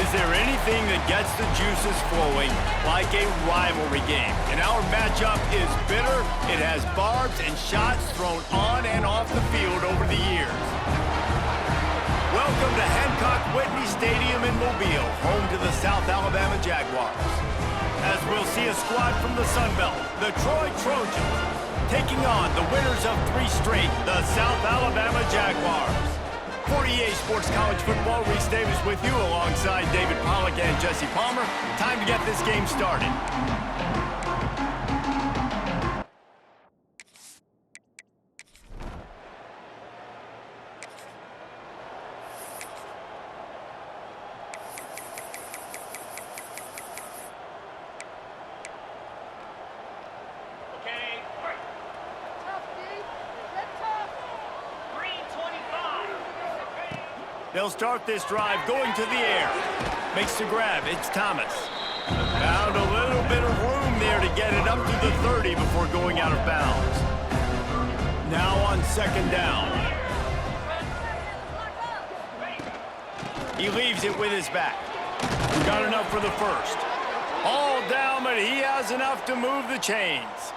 Is there anything that gets the juices flowing like a rivalry game? And our matchup is bitter. It has barbs and shots thrown on and off the field over the years. Welcome to Hancock Whitney Stadium in Mobile, home to the South Alabama Jaguars. As we'll see a squad from the Sun Belt, the Troy Trojans, taking on the winners of 3 straight, the South Alabama Jaguars. For EA Sports College Football, Reese Davis with you alongside David Pollack and Jesse Palmer. Time to get this game started. They'll start this drive going to the air. Makes the grab. It's Thomas. Found a little bit of room there to get it up to the 30 before going out of bounds. Now on 2nd down. He leaves it with his back. Got enough for the first. All down, but he has enough to move the chains.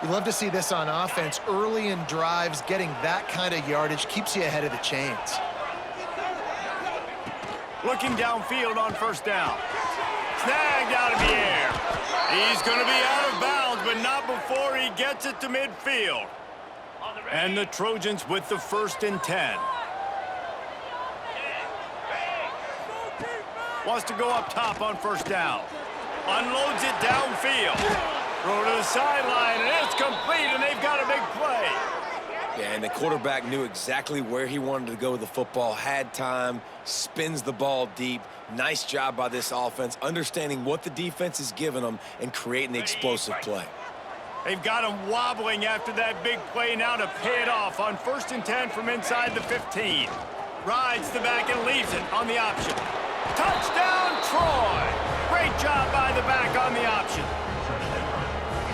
You love to see this on offense. Early in drives, getting that kind of yardage keeps you ahead of the chains. Looking downfield on 1st down. Snagged out of the air. He's going to be out of bounds, but not before he gets it to midfield. And the Trojans with the 1st and 10. Wants to go up top on 1st down. Unloads it downfield. Throw to the sideline, and it's complete, and they've got a big play. Yeah, and the quarterback knew exactly where he wanted to go with the football, had time, spins the ball deep. Nice job by this offense, understanding what the defense is giving them and creating the explosive play. They've got him wobbling after that big play now to pay it off on 1st and 10 from inside the 15. Rides the back and leaves it on the option. Touchdown, Troy! Great job by the back on the option.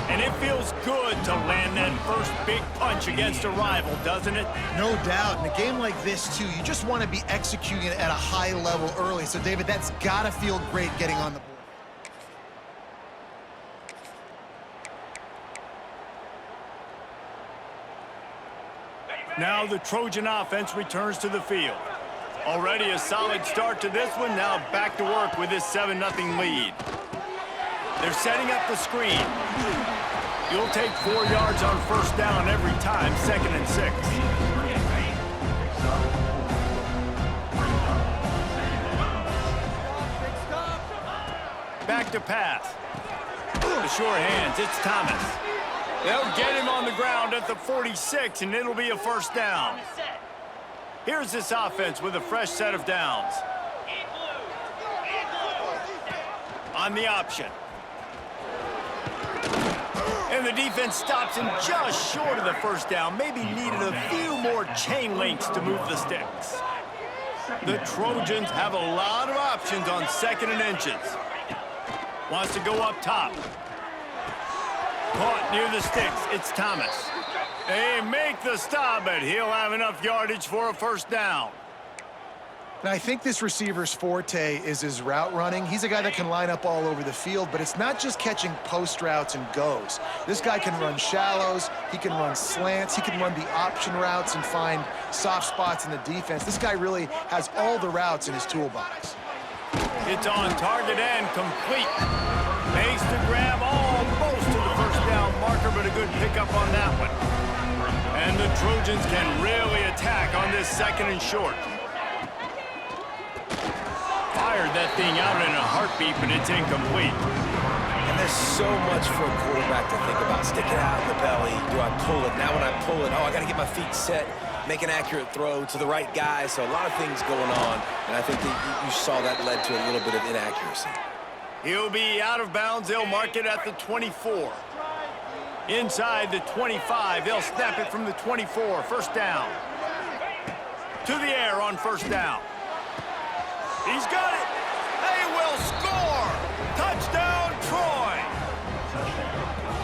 And it feels good to land that first big punch against a rival, doesn't it? No doubt. In a game like this, too, you just want to be executing it at a high level early. So, David, that's got to feel great getting on the board. Now the Trojan offense returns to the field. Already a solid start to this one. Now back to work with this 7-0 lead. They're setting up the screen. You'll take 4 yards on 1st down every time, 2nd and 6. Back to pass. The sure hands, it's Thomas. They'll get him on the ground at the 46, and it'll be a 1st down. Here's this offense with a fresh set of downs. On the option. And the defense stops him just short of the 1st down. Maybe needed a few more chain links to move the sticks. The Trojans have a lot of options on 2nd and inches. Wants to go up top. Caught near the sticks. It's Thomas. They make the stop, but he'll have enough yardage for a 1st down. Now, I think this receiver's forte is his route running. He's a guy that can line up all over the field, but it's not just catching post routes and goes. This guy can run shallows, he can run slants, he can run the option routes and find soft spots in the defense. This guy really has all the routes in his toolbox. It's on target and complete. Makes the grab almost to the 1st down marker, but a good pickup on that one. And the Trojans can really attack on this 2nd and short. Fired that thing out in a heartbeat, but it's incomplete. And there's so much for a quarterback to think about. Stick it out in the belly. Do I pull it? Now when I pull it, oh, I got to get my feet set, make an accurate throw to the right guy. So a lot of things going on, and I think that you saw that led to a little bit of inaccuracy. He'll be out of bounds. They'll mark it at the 24. Inside the 25, they'll snap it from the 24. 1st down. To the air on 1st down. He's got it. They will score. Touchdown, Troy.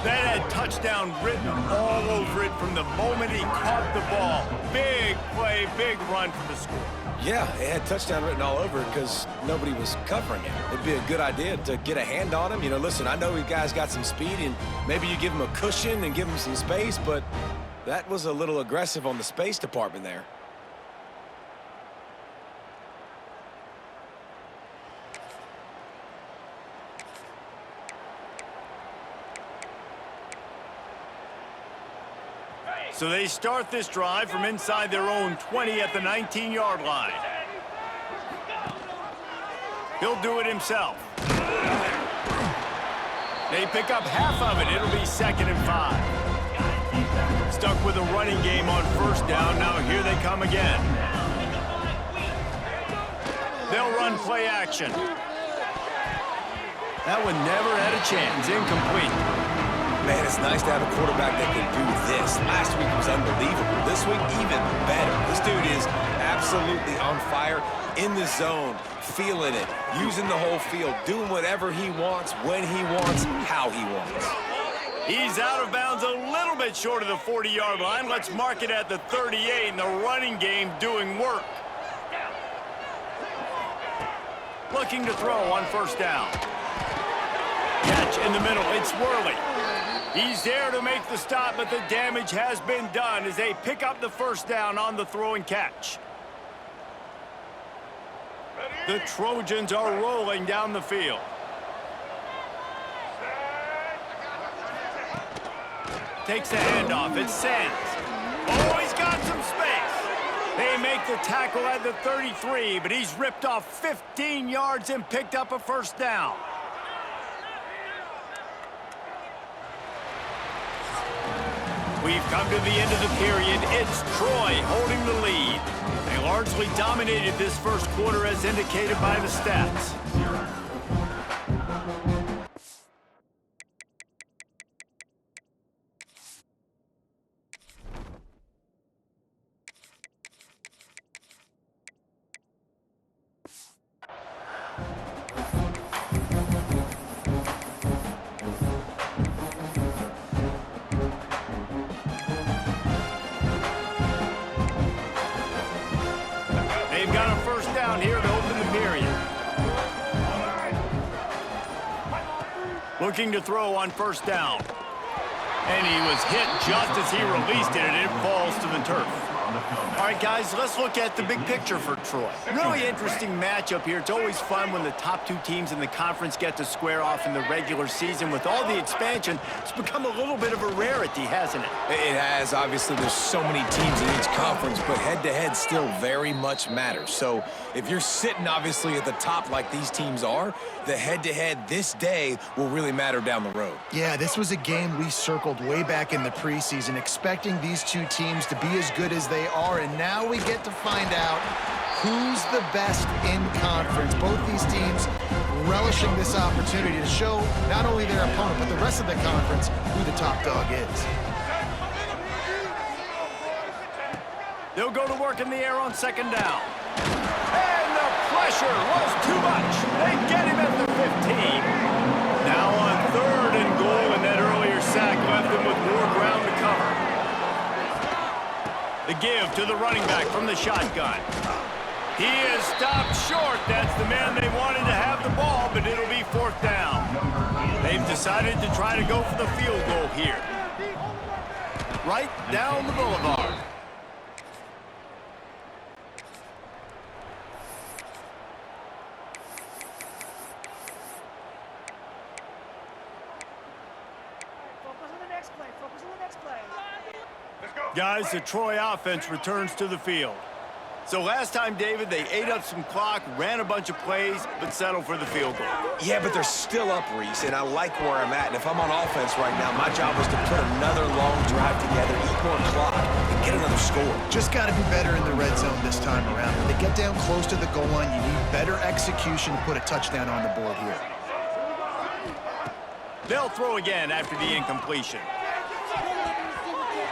That had touchdown written all over it from the moment he caught the ball. Big play, big run for the score. Yeah, it had touchdown written all over it because nobody was covering it. It'd be a good idea to get a hand on him. You know, listen, I know you guys got some speed, and maybe you give him a cushion and give him some space, but that was a little aggressive on the space department there. So they start this drive from inside their own 20 at the 19-yard line. He'll do it himself. They pick up half of it. It'll be 2nd and 5. Stuck with a running game on 1st down. Now here they come again. They'll run play action. That one never had a chance. Incomplete. Man, it's nice to have a quarterback that can do this. Last week was unbelievable. This week, even better. This dude is absolutely on fire, in the zone, feeling it, using the whole field, doing whatever he wants, when he wants, how he wants. He's out of bounds a little bit short of the 40-yard line. Let's mark it at the 38, and the running game doing work. Looking to throw on 1st down. Catch in the middle. It's Worley. He's there to make the stop, but the damage has been done as they pick up the 1st down on the throw and catch. The Trojans are rolling down the field. Takes the handoff. It's Sands. Oh, he's got some space. They make the tackle at the 33, but he's ripped off 15 yards and picked up a 1st down. We've come to the end of the period. It's Troy holding the lead. They largely dominated this 1st quarter as indicated by the stats. They've got a 1st down here to open the period. Looking to throw on 1st down. And he was hit just as he released it, and it falls to the turf. All right, guys, let's look at the big picture for Troy. Really interesting matchup here. It's always fun when the top 2 teams in the conference get to square off in the regular season. With all the expansion, it's become a little bit of a rarity, hasn't it? It has. Obviously, there's so many teams in each conference, but head-to-head still very much matters. So if you're sitting, obviously, at the top like these teams are, the head-to-head this day will really matter down the road. Yeah, this was a game we circled way back in the preseason, expecting these 2 teams to be as good as they are, and now we get to find out who's the best in conference. Both these teams relishing this opportunity to show not only their opponent, but the rest of the conference who the top dog is. They'll go to work in the air on 2nd down. And the pressure was too much. They get him at the 15. Now on 3rd and goal, and that earlier sack left them with more ground to cover. The give to the running back from the shotgun. He is stopped short. That's the man they wanted to have the ball, but it'll be 4th down. They've decided to try to go for the field goal here. Right down the boulevard. Guys, the Troy offense returns to the field. So last time, David, they ate up some clock, ran a bunch of plays, but settled for the field goal. Yeah, but they're still up, Reese, and I like where I'm at. And if I'm on offense right now, my job is to put another long drive together, eat more clock, and get another score. Just got to be better in the red zone this time around. When they get down close to the goal line, you need better execution to put a touchdown on the board here. They'll throw again after the incompletion.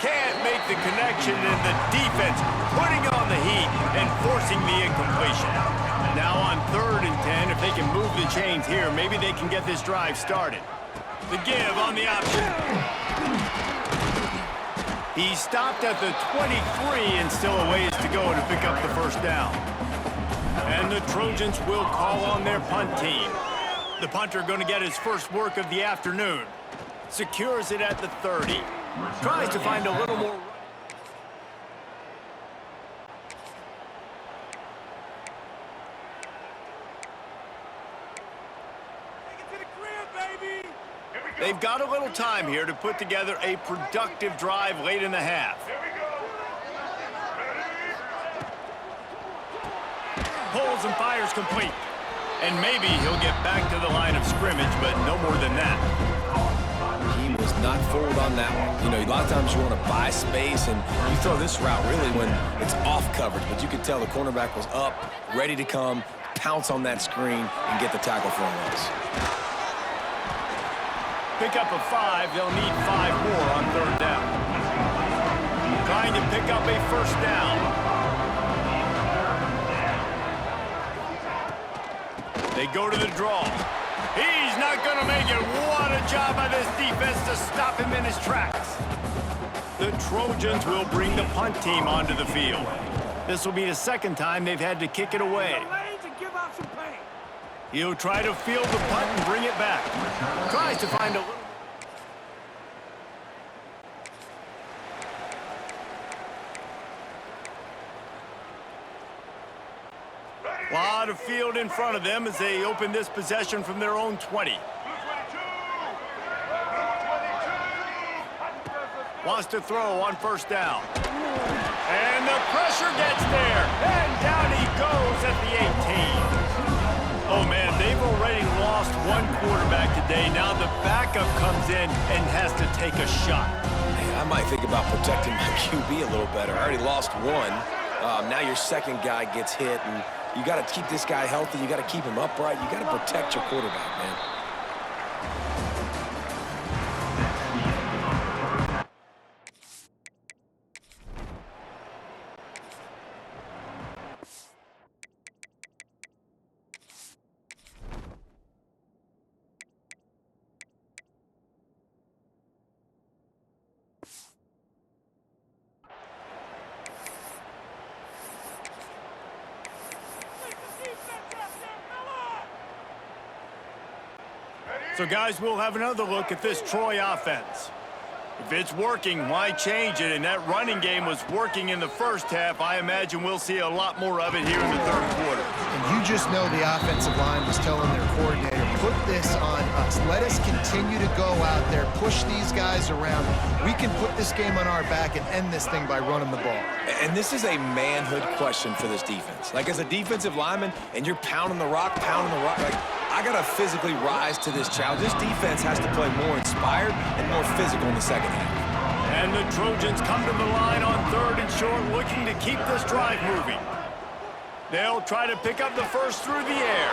Can't make the connection, and the defense putting on the heat and forcing the incompletion. Now on 3rd and 10, if they can move the chains here, maybe they can get this drive started. The give on the option. He stopped at the 23 and still a ways to go to pick up the 1st down. And the Trojans will call on their punt team. The punter going to get his first work of the afternoon. Secures it at the 30. Tries to find a little more. They've got a little time here to put together a productive drive late in the half. Pulls and fires complete. And maybe he'll get back to the line of scrimmage, but no more than that. He was not fooled on that one. You know, a lot of times you want to buy space, and you throw this route really when it's off coverage. But you could tell the cornerback was up, ready to come, pounce on that screen, and get the tackle for a loss. Pick up a 5. They'll need 5 more on third down. Trying to pick up a first down. They go to the draw. He's not going to make it. What a job by this defense to stop him in his tracks. The Trojans will bring the punt team onto the field. This will be the second time they've had to kick it away. He'll try to field the punt and bring it back. Tries to find a little. Lot of field in front of them as they open this possession from their own 20. Wants to throw on first down. And the pressure gets there. And down he goes at the 18. Oh, man, they've already lost one quarterback today. Now the backup comes in and has to take a shot. Hey, I might think about protecting my QB a little better. I already lost one. Now your second guy gets hit, and you got to keep this guy healthy. You got to keep him upright. You got to protect your quarterback, man. So, guys, we'll have another look at this Troy offense. If it's working, why change it? And that running game was working in the first half. I imagine we'll see a lot more of it here in the third quarter. And you just know the offensive line was telling their coordinator, put this on us. Let us continue to go out there, push these guys around. We can put this game on our back and end this thing by running the ball. And this is a manhood question for this defense. Like, as a defensive lineman, and you're pounding the rock, like, I got to physically rise to this challenge. This defense has to play more inspired and more physical in the second half. And the Trojans come to the line on third and short, looking to keep this drive moving. They'll try to pick up the first through the air.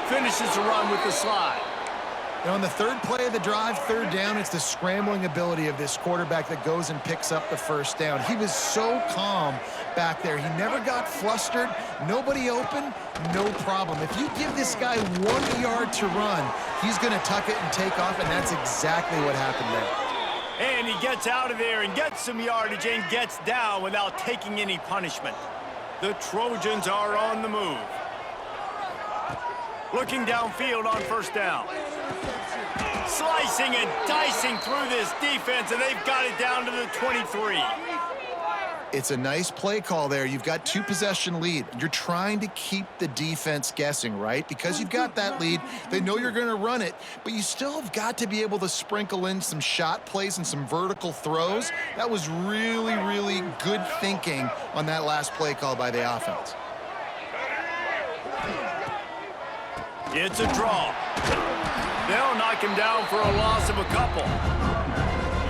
Finishes the run with the slide. Now, on the third play of the drive, third down, it's the scrambling ability of this quarterback that goes and picks up the first down. He was so calm back there. He never got flustered. Nobody open, no problem. If you give this guy 1 yard to run, he's going to tuck it and take off, and that's exactly what happened there. And he gets out of there and gets some yardage and gets down without taking any punishment. The Trojans are on the move. Looking downfield on first down. Slicing and dicing through this defense, and they've got it down to the 23. It's a nice play call there. You've got 2-possession lead. You're trying to keep the defense guessing, right? Because you've got that lead, they know you're going to run it, but you still have got to be able to sprinkle in some shot plays and some vertical throws. That was really, really good thinking on that last play call by the offense. It's a draw. They'll knock him down for a loss of a couple.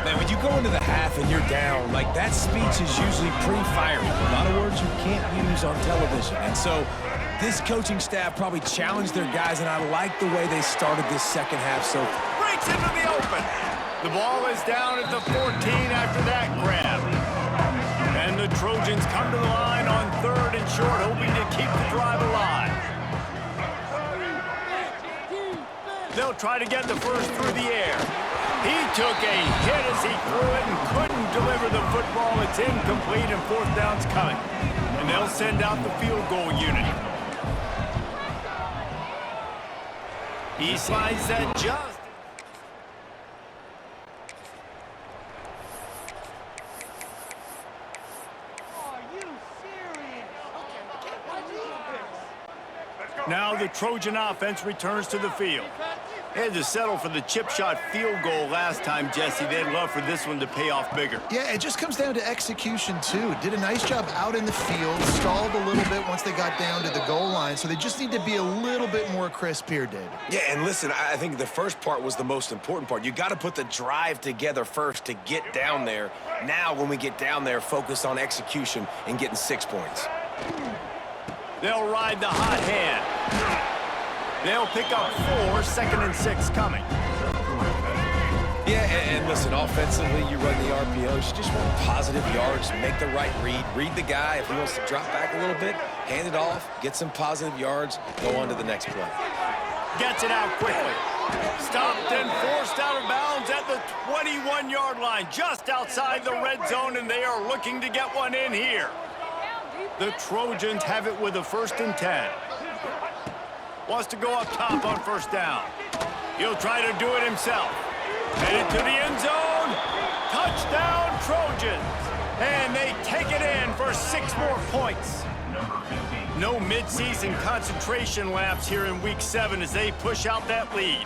Man, when you go into the half and you're down, like, that speech is usually pretty fiery. A lot of words you can't use on television. And so this coaching staff probably challenged their guys, and I like the way they started this second half. So breaks into the open. The ball is down at the 14 after that grab. And the Trojans come to the line on third and short, hoping to keep the drive alive. They'll try to get the first through the air. He took a hit as he threw it and couldn't deliver the football. It's incomplete and fourth down's coming. And they'll send out the field goal unit. He slides that just. Now the Trojan offense returns to the field. They had to settle for the chip shot field goal last time, Jesse. They'd love for this one to pay off bigger. Yeah, it just comes down to execution, too. Did a nice job out in the field, stalled a little bit once they got down to the goal line, so they just need to be a little bit more crisp here, David. Yeah, and listen, I think the first part was the most important part. You got to put the drive together first to get down there. Now, when we get down there, focus on execution and getting 6 points. They'll ride the hot hand. They'll pick up 4, 2nd and 6 coming. Yeah, and listen, offensively, you run the RPOs. You just want positive yards, make the right read the guy. If he wants to drop back a little bit, hand it off, get some positive yards, go on to the next play. Gets it out quickly. Stopped and forced out of bounds at the 21-yard line, just outside the red zone, and they are looking to get one in here. The Trojans have it with a 1st and 10. Wants to go up top on 1st down. He'll try to do it himself. Headed to the end zone. Touchdown, Trojans. And they take it in for 6 more points. No midseason concentration laps here in Week 7 as they push out that lead.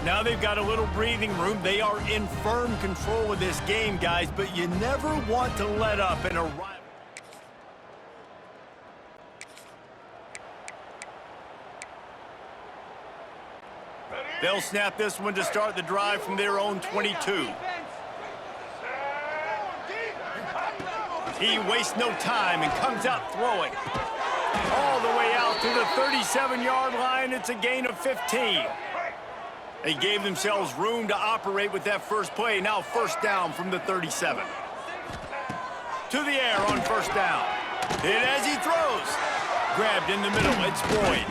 Now they've got a little breathing room. They are in firm control of this game, guys, but you never want to let up in a rival. They'll snap this one to start the drive from their own 22. He wastes no time and comes out throwing. All the way out to the 37-yard line. It's a gain of 15. They gave themselves room to operate with that first play. Now 1st down from the 37. To the air on 1st down. Hit as he throws. Grabbed in the middle. It's Boyd.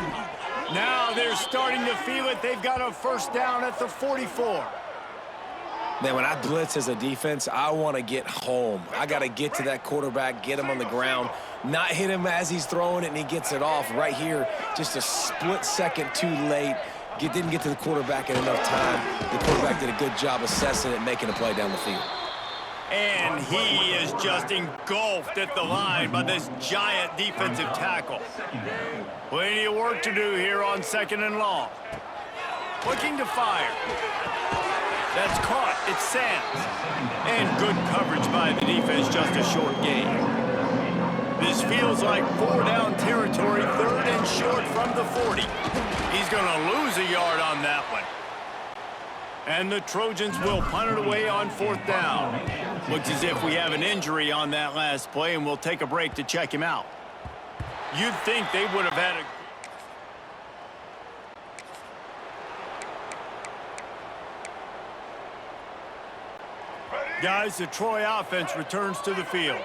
Now they're starting to feel it. They've got a 1st down at the 44. Man, when I blitz as a defense, I want to get home. I got to get to that quarterback, get him on the ground, not hit him as he's throwing it and he gets it off. Right here, just a split second too late. Didn't get to the quarterback in enough time. The quarterback did a good job assessing it and making a play down the field. And he is just engulfed at the line by this giant defensive tackle. Plenty of work to do here on 2nd and long. Looking to fire. That's caught. It's Sands. And good coverage by the defense, just a short gain. This feels like 4-down territory, 3rd and short from the 40. He's going to lose a yard on that one. And the Trojans will punt it away on 4th down. Looks as if we have an injury on that last play, and we'll take a break to check him out. You'd think they would have had a... Guys, the Troy offense returns to the field.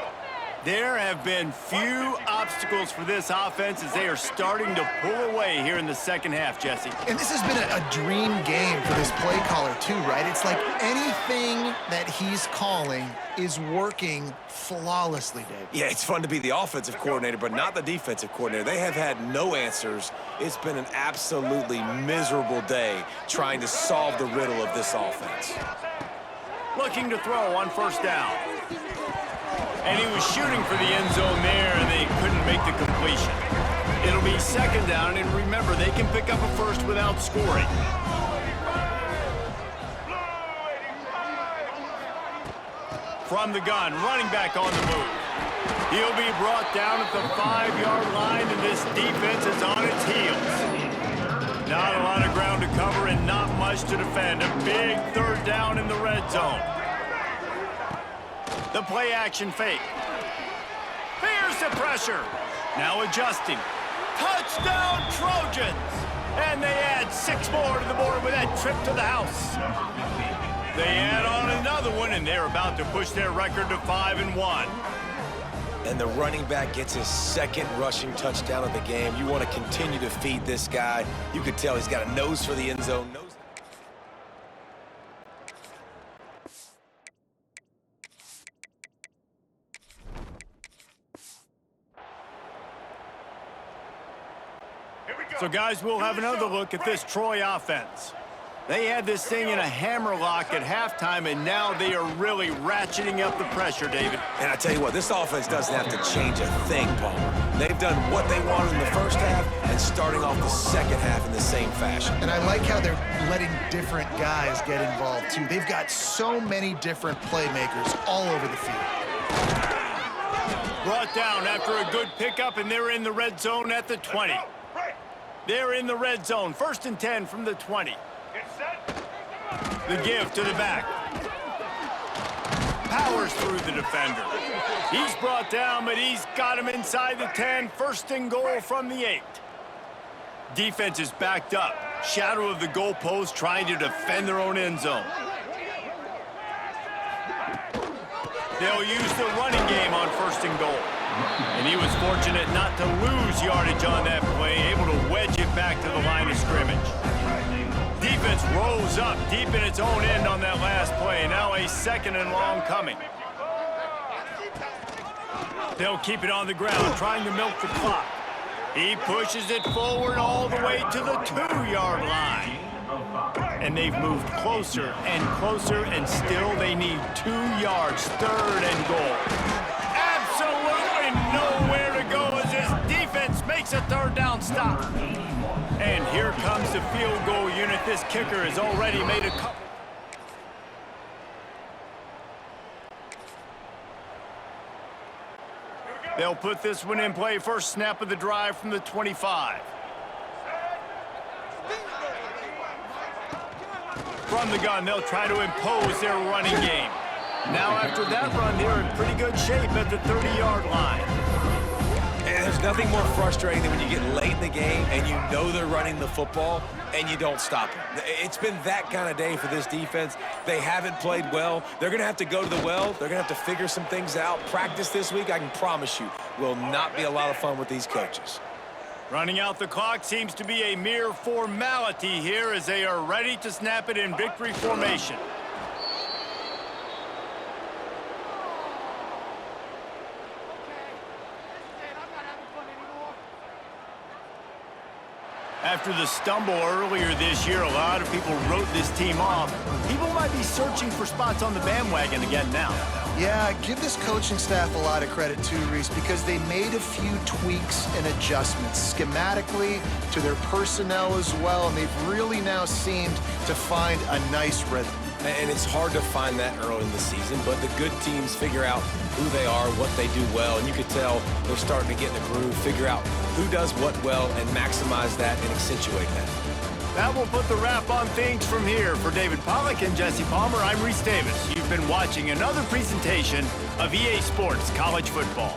There have been few obstacles for this offense as they are starting to pull away here in the 2nd half, Jesse. And this has been a dream game for this play caller, too, right? It's like anything that he's calling is working flawlessly, Dave. Yeah, it's fun to be the offensive coordinator, but not the defensive coordinator. They have had no answers. It's been an absolutely miserable day trying to solve the riddle of this offense. Looking to throw on 1st down. And he was shooting for the end zone there, and they couldn't make the completion. It'll be 2nd down, and remember, they can pick up a 1st without scoring. From the gun, running back on the move. He'll be brought down at the 5-yard line, and this defense is on its heels. Not a lot of ground to cover and not much to defend. A big 3rd down in the red zone. The play action fake. Here's the pressure. Now adjusting. Touchdown Trojans! And they add 6 more to the board with that trip to the house. They add on another one, and they're about to push their record to 5-1. And the running back gets his 2nd rushing touchdown of the game. You want to continue to feed this guy. You could tell he's got a nose for the end zone. So, guys, we'll have another look at this Troy offense. They had this thing in a hammerlock at halftime, and now they are really ratcheting up the pressure, David. And I tell you what, this offense doesn't have to change a thing, Palmer. They've done what they wanted in the first half and starting off the second half in the same fashion. And I like how they're letting different guys get involved, too. They've got so many different playmakers all over the field. Brought down after a good pickup, and they're in the red zone at the 20. They're in the red zone, 1st and 10 from the 20. The give to the back. Powers through the defender. He's brought down, but he's got him inside the 10. 1st and goal from the 8. Defense is backed up. Shadow of the goalpost trying to defend their own end zone. They'll use the running game on 1st and goal. And he was fortunate not to lose yardage on that play, able to wedge it back to the line of scrimmage. Defense rose up deep in its own end on that last play. Now a 2nd and long coming. They'll keep it on the ground, trying to milk the clock. He pushes it forward all the way to the 2-yard line. And they've moved closer and closer, and still they need 2 yards, 3rd and goal. Absolutely nowhere to go as this defense makes a 3rd down stop. And here comes the field goal unit. This kicker has already made a couple. They'll put this one in play. First snap of the drive from the 25. From the gun, they'll try to impose their running game. Now after that run, they're in pretty good shape at the 30-yard line. And there's nothing more frustrating than when you get late in the game and you know they're running the football and you don't stop them. It's been that kind of day for this defense. They haven't played well. They're going to have to go to the well. They're going to have to figure some things out. Practice this week, I can promise you, will not be a lot of fun with these coaches. Running out the clock seems to be a mere formality here as they are ready to snap it in victory formation. After the stumble earlier this year, a lot of people wrote this team off. People might be searching for spots on the bandwagon again now. Yeah, give this coaching staff a lot of credit too, Reese, because they made a few tweaks and adjustments schematically to their personnel as well, and they've really now seemed to find a nice rhythm. And it's hard to find that early in the season, but the good teams figure out who they are, what they do well, and you can tell they're starting to get in a groove, figure out who does what well, and maximize that and accentuate that. That will put the wrap on things from here. For David Pollack and Jesse Palmer, I'm Reese Davis. You've been watching another presentation of EA Sports College Football.